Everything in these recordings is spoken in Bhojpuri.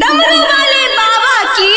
डमरू वाले बाबा की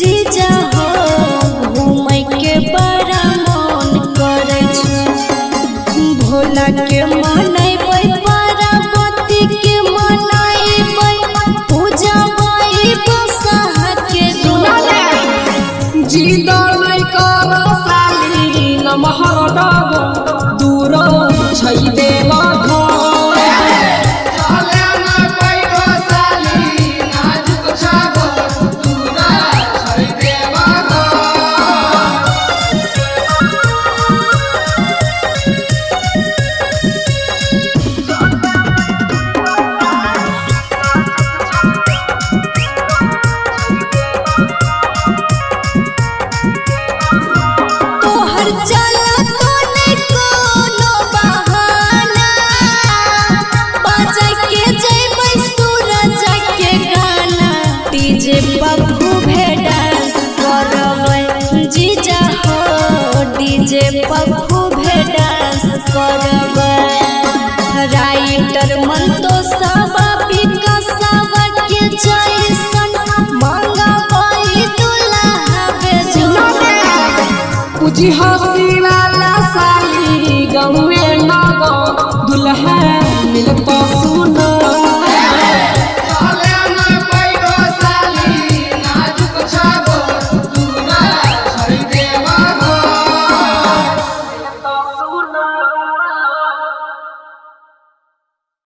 जीजा हो घूमै के बड़ा मन करे छै भोला के मनैबै पार्वती के मनैबै पूजबै बसहा के दुलारे जीदा नहीं कर साली नमहर डब दूर छै देवा पप्पू भे डांस करबै जीजा हो डीजे पप्पू भे डांस करबै राइटर मन तो सब विकासव के जैसन मंगबै दुल्हा बेजुना पूजी हंसी वाला साली गौए नगो दुल्हा मिलतो